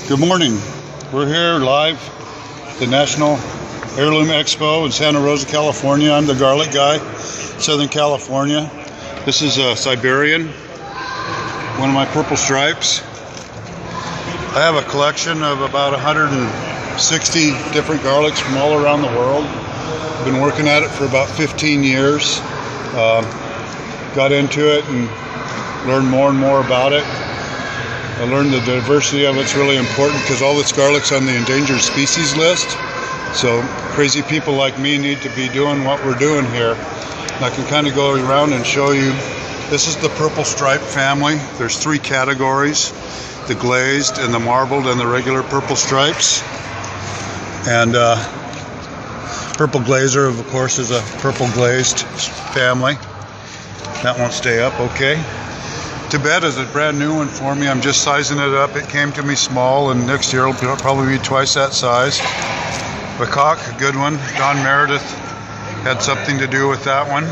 Good morning. We're here live at the National Heirloom Expo in Santa Rosa, California. I'm the garlic guy, Southern California. This is a Siberian, one of my purple stripes. I have a collection of about 160 different garlics from all around the world. I've been working at it for about 15 years. Got into it and learned more and more about it. I learned the diversity of it's really important because all this garlic's on the endangered species list. So crazy people like me need to be doing what we're doing here. And I can kind of go around and show you. This is the purple stripe family. There's 3 categories: the glazed and the marbled and the regular purple stripes. And purple glazer, of course, is a purple glazed family. That won't stay up, okay. Tibet is a brand new one for me. I'm just sizing it up. It came to me small, and next year it'll probably be twice that size. Macaque, a good one. Don Meredith had something to do with that one.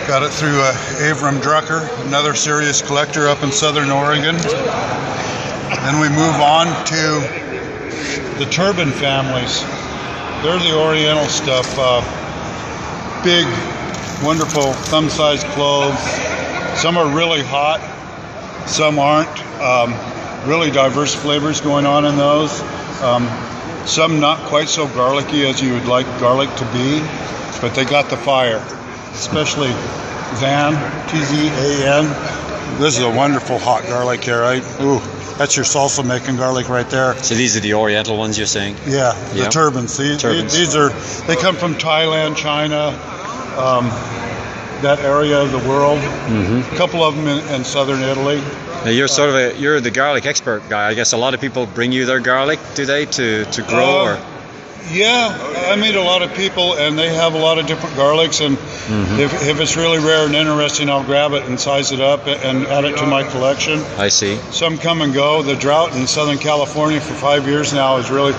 Got it through Avram Drucker, another serious collector up in Southern Oregon. Then we move on to the turban families. They're the Oriental stuff. Big, wonderful thumb-sized cloves. Some are really hot, some aren't. Really diverse flavors going on in those. Some not quite so garlicky as you would like garlic to be, but they got the fire. Especially Zan, T-Z-A-N. This is a wonderful hot garlic here, right? Ooh, that's your salsa making garlic right there. So these are the Oriental ones you're saying? Yeah, the turbans. These are, they come from Thailand, China, that area of the world. A couple of them in southern Italy. Now you're the garlic expert guy. I guess a lot of people bring you their garlic, do they, to grow? Or? Yeah, I meet a lot of people, and they have a lot of different garlics, and if it's really rare and interesting, I'll grab it and size it up and add it to my collection. I see. Some come and go. The drought in Southern California for 5 years now has really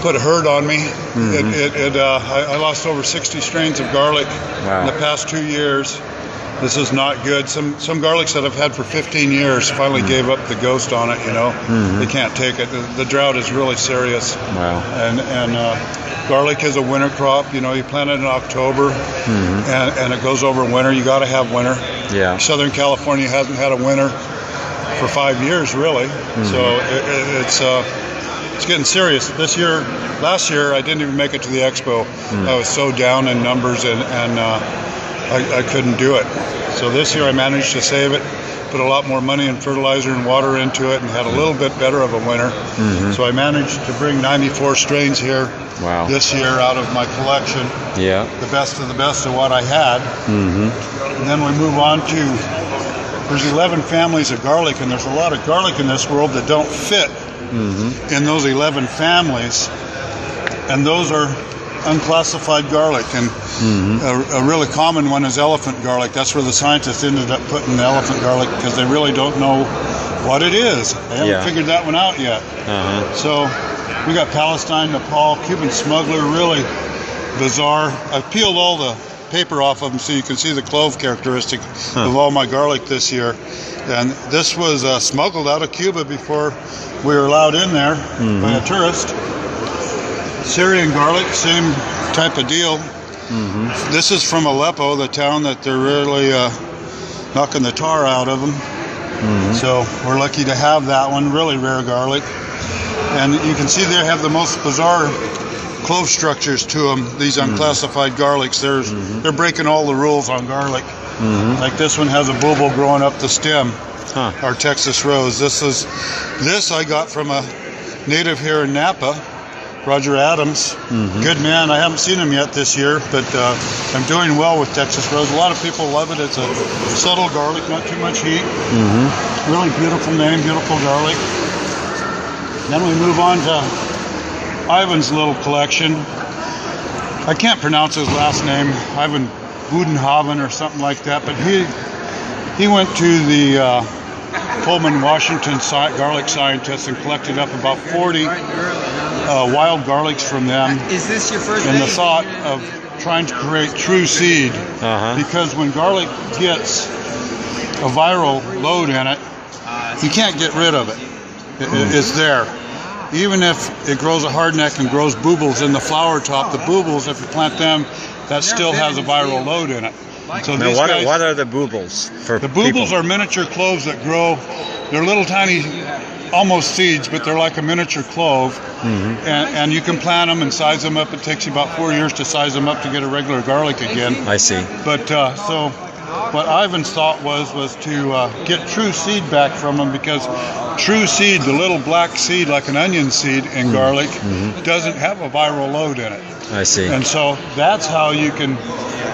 put a hurt on me. I lost over 60 strains of garlic in the past 2 years. This is not good. Some garlics that I've had for 15 years finally gave up the ghost on it, you know. They can't take it. The drought is really serious. Wow. And garlic is a winter crop. You know, you plant it in October and it goes over winter. You got to have winter. Yeah. Southern California hasn't had a winter for 5 years, really. So it's getting serious. Last year, I didn't even make it to the expo. I was so down in numbers and I couldn't do it. So this year I managed to save it, put a lot more money and fertilizer and water into it, and had a little bit better of a winter. So I managed to bring 94 strains here this year out of my collection. Yeah. The best of the best of what I had. And then we move on to, there's 11 families of garlic, and there's a lot of garlic in this world that don't fit in those 11 families. And those are unclassified garlic, and a really common one is elephant garlic. That's where the scientists ended up putting the elephant garlic, because they really don't know what it is. They haven't figured that one out yet. So we got Palestine, Nepal, Cuban smuggler, really bizarre. I've peeled all the paper off of them so you can see the clove characteristic of all my garlic this year. And this was smuggled out of Cuba before we were allowed in there by a tourist. Syrian garlic, same type of deal. This is from Aleppo, the town that they're really knocking the tar out of them. So we're lucky to have that one, really rare garlic. And you can see they have the most bizarre clove structures to them, these unclassified garlics. They're breaking all the rules on garlic. Like this one has a bulb growing up the stem, our Texas rose. This I got from a native here in Napa, Roger Adams. Good man. I haven't seen him yet this year, but I'm doing well with Texas Rose. A lot of people love it. It's a subtle garlic, not too much heat. Really beautiful name, beautiful garlic. Then we move on to Ivan's little collection. I can't pronounce his last name, Ivan Budenhaven or something like that, but he went to the Pullman, Washington garlic scientists and collected up about 40 wild garlics from them. Is this your first? In the thought of trying to create true seed, because when garlic gets a viral load in it, you can't get rid of it. is there. Even if it grows a hardneck and grows boobles in the flower top, the boobles, if you plant them, that still has a viral load in it. So now, what are the boobles for The boobles people? are miniature cloves that grow. They're little tiny, almost seeds, but they're like a miniature clove. And you can plant them and size them up. It takes you about 4 years to size them up to get a regular garlic again. I see. But so what Ivan's thought was to get true seed back from them, because true seed, the little black seed like an onion seed in garlic, doesn't have a viral load in it. I see. And so that's how you can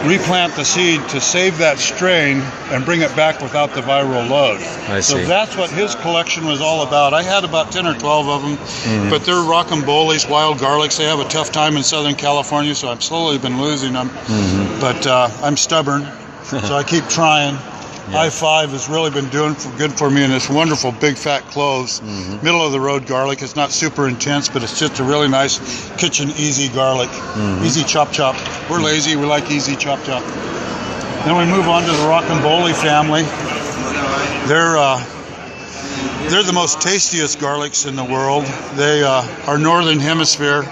replant the seed to save that strain and bring it back without the viral load. I see. So that's what his collection was all about. I had about 10 or 12 of them, but they're rockamboleys, wild garlics. They have a tough time in Southern California, so I've slowly been losing them. But I'm stubborn, so I keep trying. I-5 has really been doing good for me in this wonderful big fat cloves. Middle of the road garlic. It's not super intense, but it's just a really nice kitchen easy garlic. Easy chop chop. We're lazy, we like easy chop chop. Then we move on to the rocambole family. They're the most tastiest garlics in the world. They are northern hemisphere.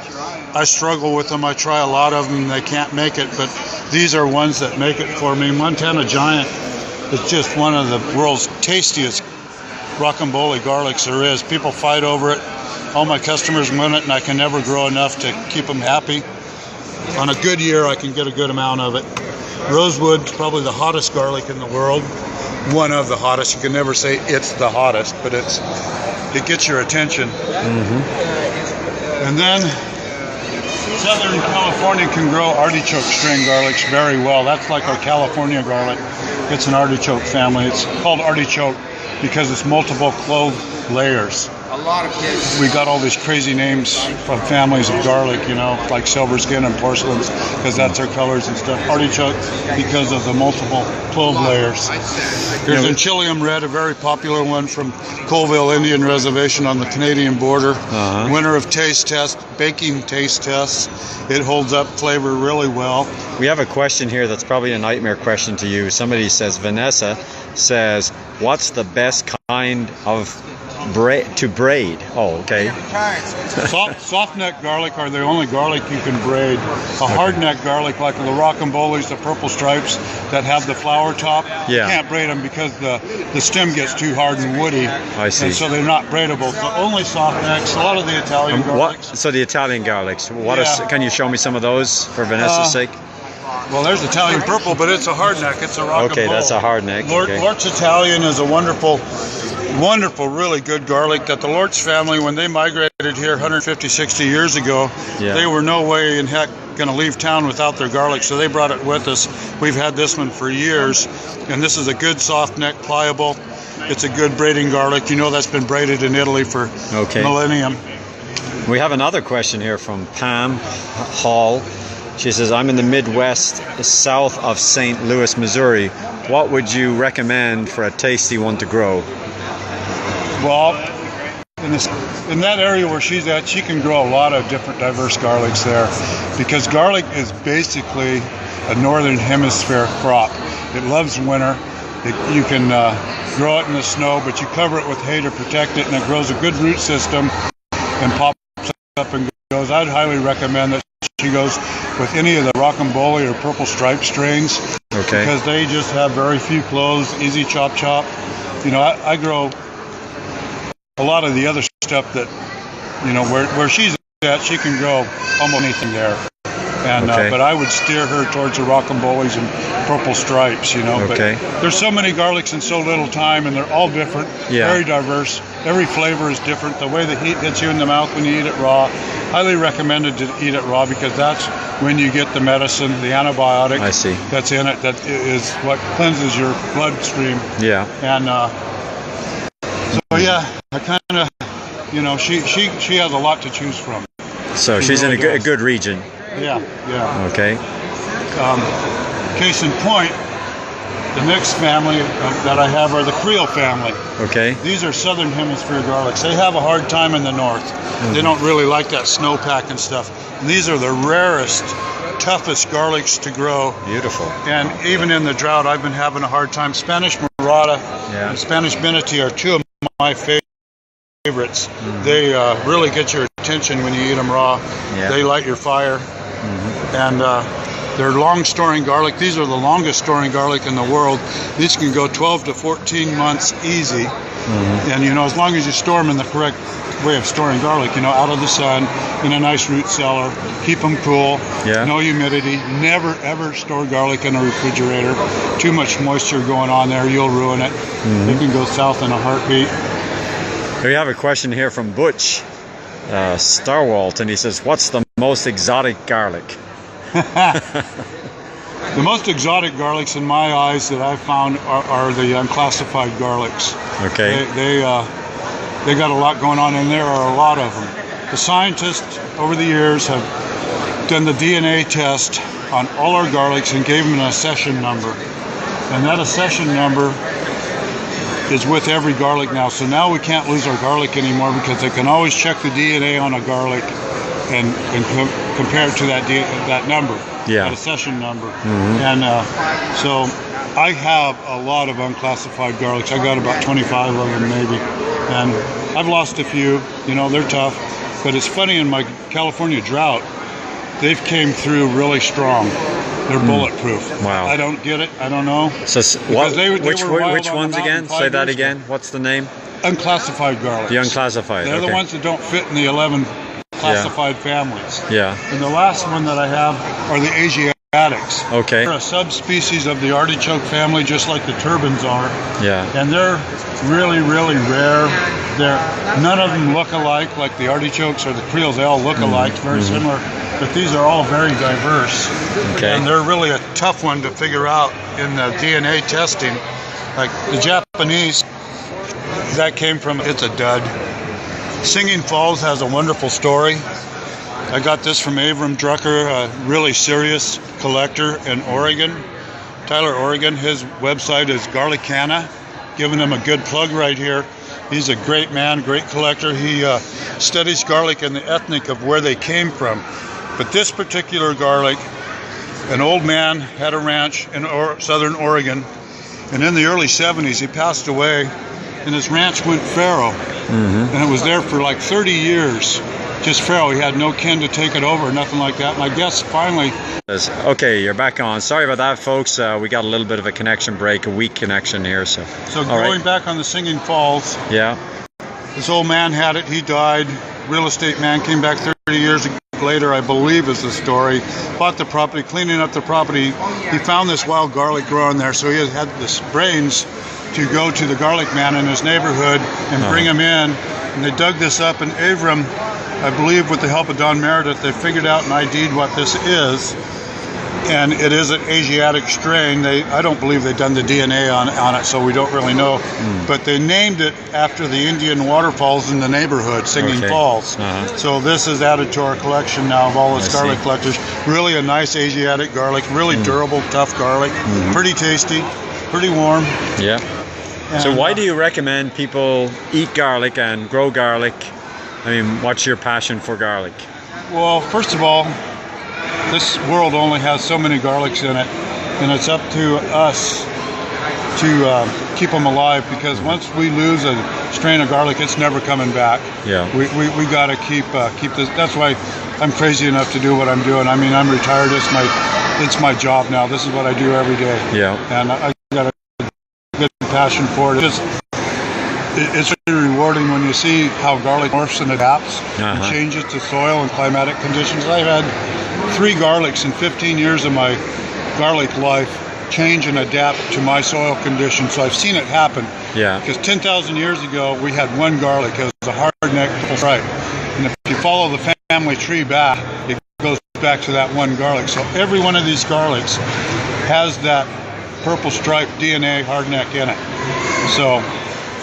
I struggle with them. I try a lot of them. They can't make it, but these are ones that make it for me. Montana Giant is just one of the world's tastiest rocambole garlics there is. People fight over it. All my customers want it, and I can never grow enough to keep them happy. On a good year, I can get a good amount of it. Rosewood's probably the hottest garlic in the world. One of the hottest. You can never say it's the hottest, but it gets your attention. And then Southern California can grow artichoke string garlics very well. That's like our California garlic. It's an artichoke family. It's called artichoke because it's multiple clove layers. A lot of kids. We got all these crazy names from families of garlic, you know, like silver skin and porcelains, because that's their colors and stuff. Artichoke because of the multiple clove layers. There's Enchilium Red, a very popular one from Colville Indian Reservation on the Canadian border. Winner of taste test, baking taste tests. It holds up flavor really well. We have a question here that's probably a nightmare question to you. Somebody says, Vanessa says, what's the best kind of to braid? Oh, okay. Soft neck garlic are the only garlic you can braid. A hard neck garlic like the rocamboles, the purple stripes that have the flower top, you can't braid them because the stem gets too hard and woody. I see. And so they're not braidable. So only soft necks. A lot of the Italian garlics. So the Italian garlics. Can you show me some of those for Vanessa's sake? Well, there's Italian purple, but it's a hard neck. It's a rocambole. Okay, that's a hard neck. Lortz Italian is a wonderful, really good garlic that the Lortz family, when they migrated here 150, 60 years ago, they were no way in heck going to leave town without their garlic, so they brought it with us. We've had this one for years, and this is a good soft neck, pliable. It's a good braiding garlic. You know that's been braided in Italy for millennium. We have another question here from Pam Hall. She says, I'm in the Midwest, south of St. Louis, Missouri. What would you recommend for a tasty one to grow? Well, in that area where she's at, she can grow a lot of different diverse garlics there, because garlic is basically a northern hemisphere crop. It loves winter. You can grow it in the snow, but you cover it with hay to protect it, and it grows a good root system and pops up and goes. I'd highly recommend that she goes with any of the rocambole or purple stripe strains, because they just have very few cloves, easy chop chop. You know, I grow a lot of the other stuff that, you know, where she's at, she can grow almost anything there. And but I would steer her towards the rocamboles and purple stripes, you know. But there's so many garlics in so little time, and they're all different, very diverse. Every flavor is different. The way the heat hits you in the mouth when you eat it raw, highly recommended to eat it raw, because that's when you get the medicine, the antibiotic that's in it, that is what cleanses your bloodstream. And so I kind of, you know, she has a lot to choose from. So she's in a good region. Okay. Case in point, the next family that I have are the Creole family. These are southern hemisphere garlics. They have a hard time in the north. They don't really like that snowpack and stuff. And these are the rarest, toughest garlics to grow. Beautiful. And even in the drought, I've been having a hard time. Spanish Murata and Spanish Minati are two of my favorite favorites. They really get your attention when you eat them raw. They light your fire. And they're long storing garlic. These are the longest storing garlic in the world. These can go 12 to 14 months easy. And you know, as long as you store them in the correct way of storing garlic, you know, out of the sun, in a nice root cellar, keep them cool, no humidity. Never ever store garlic in a refrigerator. Too much moisture going on there, you'll ruin it. It can go south in a heartbeat. We have a question here from Butch Starwalt, and he says, what's the most exotic garlic? The most exotic garlics in my eyes that I've found are the unclassified garlics. Okay. They got a lot going on, and there are a lot of them. The scientists over the years have done the DNA test on all our garlics and gave them an accession number. And that accession number is with every garlic now. So now we can't lose our garlic anymore because they can always check the DNA on a garlic and compare it to that number, that accession number. And so I have a lot of unclassified garlics. I got about 25 of them maybe. And I've lost a few, you know, they're tough. But it's funny, in my California drought, they've came through really strong. They're bulletproof. Wow. I don't get it. I don't know. So which ones again? Say that again. What's the name? Unclassified garlics. The unclassified. They're the ones that don't fit in the 11 classified families. And the last one that I have are the Asiatics. Okay. They're a subspecies of the artichoke family, just like the turbans are. And they're really, really rare. None of them look alike, like the artichokes or the creoles. They all look alike, very similar. But these are all very diverse. And they're really a tough one to figure out in the DNA testing. Like the Japanese, that came from, it's a dud. Singing Falls has a wonderful story. I got this from Avram Drucker, a really serious collector in Oregon, Tyler, Oregon. His website is Garlicana. Giving him a good plug right here. He's a great man, great collector. He studies garlic and the ethnic of where they came from. But this particular garlic, an old man had a ranch in southern Oregon, and in the early 70s he passed away, and his ranch went fallow. And it was there for like 30 years, just fallow. He had no kin to take it over, nothing like that. And I guess finally... Okay, you're back on. Sorry about that, folks. We got a little bit of a connection break, a weak connection here. So going back on the Singing Falls, this old man had it. He died. Real estate man came back 30 years later, I believe is the story. Bought the property, cleaning up the property. He found this wild garlic growing there, so he had the brains to go to the garlic man in his neighborhood and bring him in. And they dug this up, and Avram, I believe with the help of Don Meredith, they figured out and ID'd what this is. And it is an Asiatic strain. I don't believe they've done the DNA on it, so we don't really know. But they named it after the Indian waterfalls in the neighborhood, Singing Falls. So this is added to our collection now of all the garlic collectors. Really a nice Asiatic garlic, really durable, tough garlic, pretty tasty, pretty warm. And so why do you recommend people eat garlic and grow garlic? I mean, what's your passion for garlic? Well, first of all, this world only has so many garlics in it, and it's up to us to keep them alive, because once we lose a strain of garlic, it's never coming back. We got to keep this. That's why I'm crazy enough to do what I'm doing. I mean, I'm retired. It's my job now. This is what I do every day. And I got a good passion for it. It's really rewarding when you see how garlic morphs and adapts and changes to soil and climatic conditions. I've had 3 garlics in 15 years of my garlic life change and adapt to my soil conditions. So I've seen it happen. Because 10,000 years ago, we had one garlic. It was a hard-necked stripe. And if you follow the family tree back, it goes back to that one garlic. So every one of these garlics has that purple stripe DNA hardneck in it. So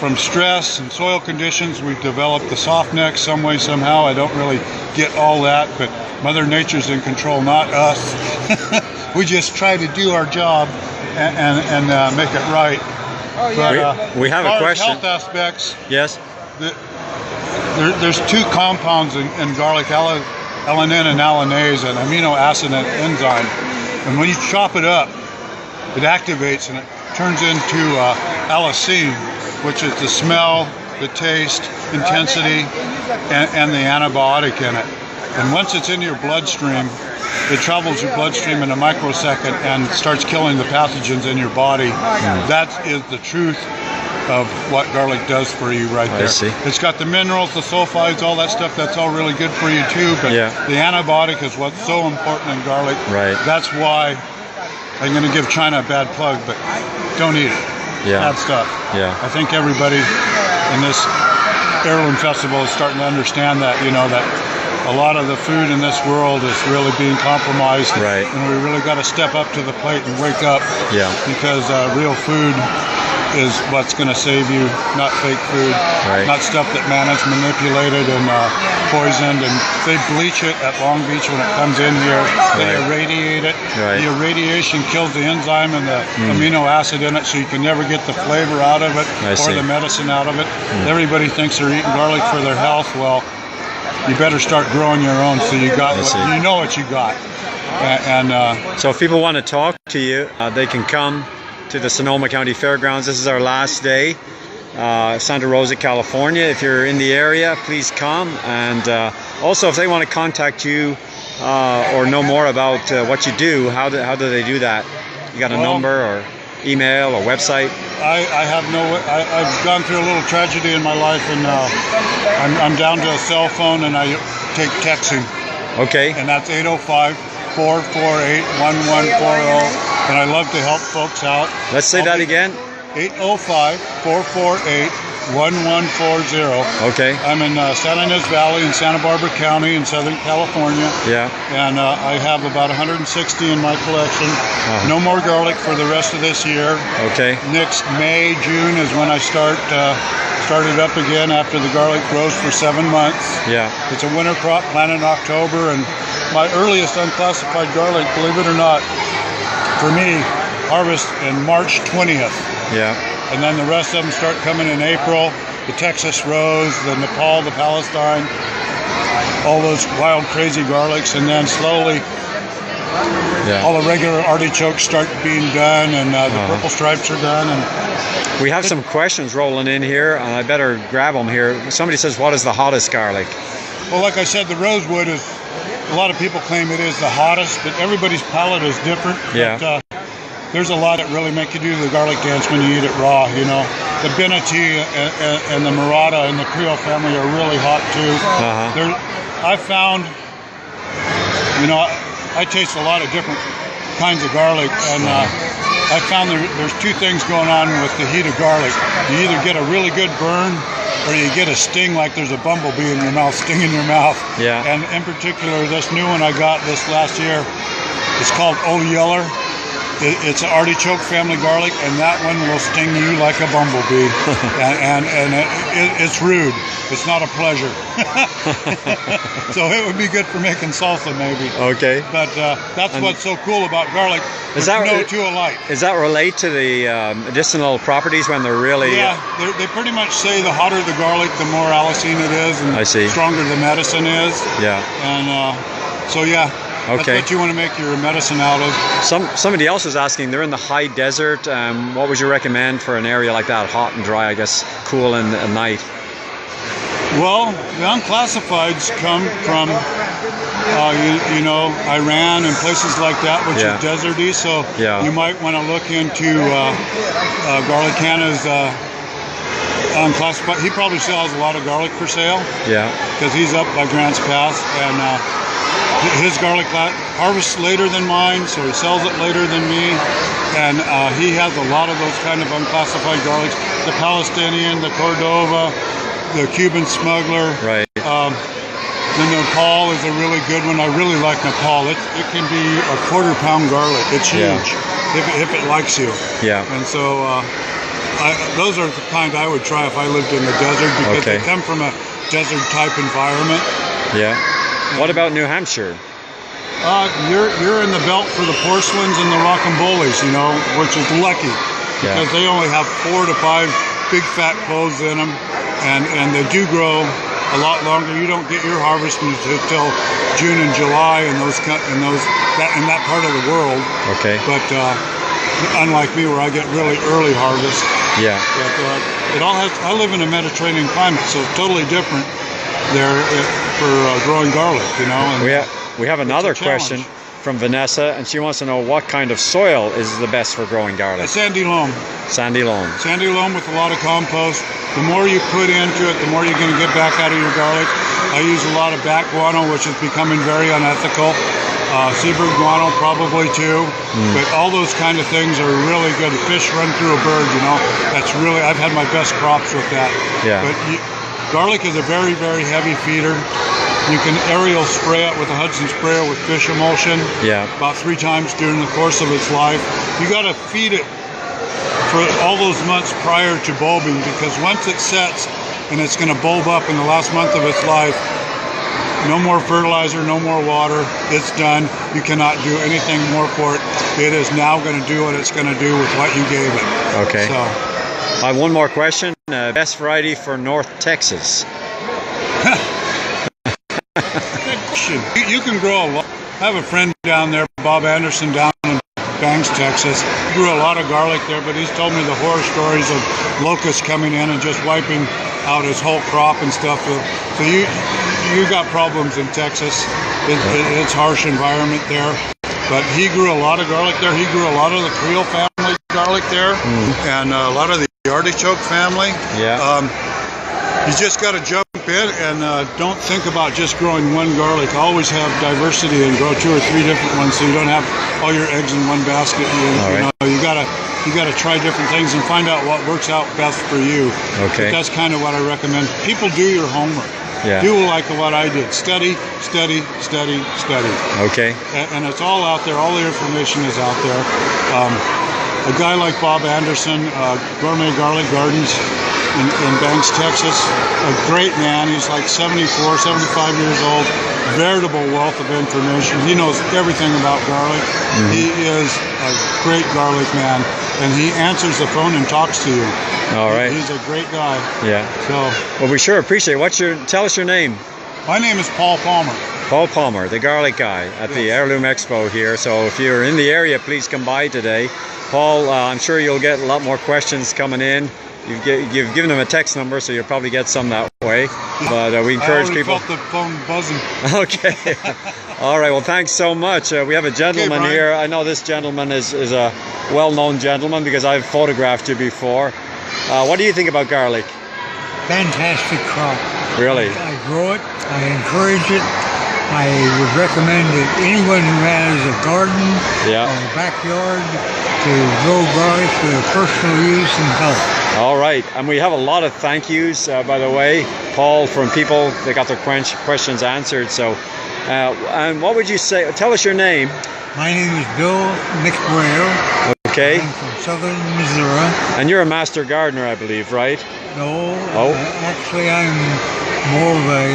from stress and soil conditions, we've developed the soft neck some way, somehow. I don't really get all that, but Mother Nature's in control, not us. We just try to do our job and make it right. But, we have a question. Health aspects. Yes. There's 2 compounds in garlic, alanine and alanase, an amino acid and enzyme. And when you chop it up, it activates and it turns into allicin, which is the smell, the taste, intensity, and the antibiotic in it. And once it's in your bloodstream, it travels your bloodstream in a microsecond and starts killing the pathogens in your body. That is the truth of what garlic does for you right there. I see. It's got the minerals, the sulfides, all that stuff. That's all really good for you too. But the antibiotic is what's so important in garlic. Right. That's why I'm going to give China a bad plug, but don't eat it. Bad stuff. I think everybody in this heirloom festival is starting to understand that, that a lot of the food in this world is really being compromised. Right. And we really got to step up to the plate and wake up. Because real food is what's going to save you, not fake food, not stuff that man has manipulated and poisoned. And they bleach it at Long Beach when it comes in here. They irradiate it. The irradiation kills the enzyme and the amino acid in it, so you can never get the flavor out of it or the medicine out of it. Everybody thinks they're eating garlic for their health. Well, you better start growing your own, so you got you know what you got. And so if people want to talk to you, they can come to the Sonoma County Fairgrounds. This is our last day, Santa Rosa, California. If you're in the area, please come. And also, if they want to contact you or know more about what you do, how do they do that? You got a number or email or website? I have I've gone through a little tragedy in my life, and I'm down to a cell phone, and I take texting. Okay. And that's 805-448-1140. And I love to help folks out. Let's say that again. 805-448-1140. Okay. I'm in Santa Ynez Valley in Santa Barbara County in Southern California. And I have about 160 in my collection. No more garlic for the rest of this year. Okay. Next May, June is when I started up again after the garlic grows for 7 months. It's a winter crop planted in October, and my earliest unclassified garlic, believe it or not, for me, harvest in March 20th. And then the rest of them start coming in April. The Texas Rose, the Nepal, the Palestine, all those wild, crazy garlics. And then slowly, all the regular artichokes start being done, and the purple stripes are done. And we have some questions rolling in here, and I better grab them here. Somebody says, what is the hottest garlic? Well, like I said, the rosewood is, a lot of people claim it is the hottest, but everybody's palate is different. But, there's a lot that really make you do the garlic dance when you eat it raw, The Benati and the Murata and the Creole family are really hot too. I found, I taste a lot of different kinds of garlic, and I found there's two things going on with the heat of garlic. You either get a really good burn, or you get a sting like there's a bumblebee in your mouth, stinging your mouth. And in particular, this new one I got this last year, it's called Old Yeller. It's an artichoke family garlic, and that one will sting you like a bumblebee. and it's rude. It's not a pleasure. So it would be good for making salsa, maybe. Okay. But that's what's so cool about garlic. Is that no two alike? Is that relate to the medicinal properties when they're really? Yeah, they pretty much say the hotter the garlic, the more allicin it is, and the stronger the medicine is. And so that's what you want to make your medicine out of. Somebody else was asking, they're in the high desert. What would you recommend for an area like that, hot and dry, I guess, cool in the night? Well, the unclassifieds come from, Iran and places like that, which is deserty. So you might want to look into Garlic Hannah's unclassified. He probably still has a lot of garlic for sale. Because he's up by Grants Pass, and his garlic harvests later than mine, so he sells it later than me. And he has a lot of those kind of unclassified garlics. The Palestinian, the Cordova, the Cuban smuggler. The Nepal is a really good one. I really like Nepal. It can be a quarter-pound garlic. It's huge if it likes you. And so those are the kind I would try if I lived in the desert, because they come from a desert-type environment. What about New Hampshire? You're in the belt for the porcelains and the rocambolies, which is lucky, because they only have 4 to 5 big fat cloves in them, and they do grow a lot longer. You don't get your harvest until June and July in that part of the world. But unlike me, where I get really early harvest. But it all has. I live in a Mediterranean climate, so it's totally different there for growing garlic. You know. And we have another question from Vanessa, and she wants to know what kind of soil is the best for growing garlic. Sandy loam. Sandy loam. Sandy loam with a lot of compost. The more you put into it, the more you're going to get back out of your garlic. I use a lot of bat guano, which is becoming very unethical. Seabird guano probably too, but all those kind of things are really good. Fish run through a bird, you know. That's really, I've had my best crops with that. Yeah. But garlic is a very, very heavy feeder. You can aerial spray it with a Hudson sprayer with fish emulsion. Yeah. About 3 times during the course of its life. You got to feed it for all those months prior to bulbing, because once it sets and it's going to bulb up in the last month of its life, no more fertilizer, no more water. It's done. You cannot do anything more for it. It is now going to do what it's going to do with what you gave it. Okay. So, I have one more question. Best variety for North Texas? Good question. You can grow a lot. I have a friend down there, Bob Anderson, down in Banks, Texas. He grew a lot of garlic there, but he's told me the horror stories of locusts coming in and just wiping out his whole crop and stuff. So you got problems in Texas. It's harsh environment there. But he grew a lot of garlic there. He grew a lot of the Creole family garlic there, and a lot of the artichoke family. Yeah. You just got to jump in and don't think about just growing one garlic. Always have diversity and grow 2 or 3 different ones, so you don't have all your eggs in one basket. You gotta try different things and find out what works out best for you. Okay. But that's kind of what I recommend. People do your homework. Yeah. Do like what I did. Study, study, study, study. Okay. And it's all out there. All the information is out there. A guy like Bob Anderson, Gourmet Garlic Gardens in Banks, Texas, a great man. He's like 74, 75 years old. Veritable wealth of information. He knows everything about garlic. He is a great garlic man, and he answers the phone and talks to you. All right. He's a great guy. Yeah. So. Well, we sure appreciate it. Tell us your name. My name is Paul Palmer. Paul Palmer, the garlic guy at the Heirloom Expo here. So if you're in the area, please come by today. Paul, I'm sure you'll get a lot more questions coming in. You've given them a text number, so you'll probably get some that way. But we encourage people. I felt the phone buzzing. Okay. All right. Well, thanks so much. We have a gentleman here. I know this gentleman is a well-known gentleman because I've photographed you before. What do you think about garlic? Fantastic crop. Really? I grow it. I encourage it. I would recommend that anyone who has a garden or a backyard to grow garlic for their personal use and health. All right, and we have a lot of thank yous, by the way, Paul, from people that got their questions answered. So, and what would you say? Tell us your name. My name is Bill McBrayer. Okay. I'm from southern Missouri. And you're a master gardener, I believe, right? No. Actually, I'm more of a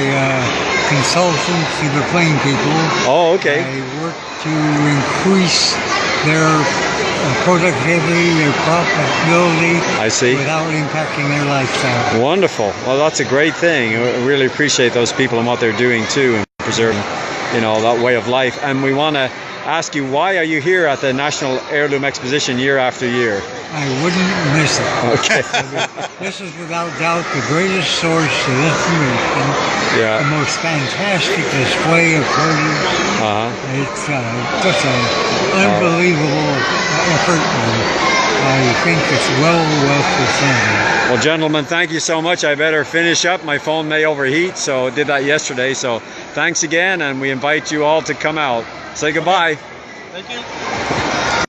consultant to the plain people. Oh, okay. I work to increase their productivity, their profitability. I see. Without impacting their lifestyle. Wonderful. Well, that's a great thing. I really appreciate those people and what they're doing too, and preserving, that way of life. And we want to ask you, why are you here at the National Heirloom Exposition year after year? I wouldn't miss it. Okay. This is without doubt the greatest source of information. Yeah. The most fantastic display of produce. It's just an unbelievable effort, and I think it's well worth the time. Well, gentlemen, thank you so much. I better finish up. My phone may overheat, so I did that yesterday. So thanks again, and we invite you all to come out. Say goodbye. Thank you.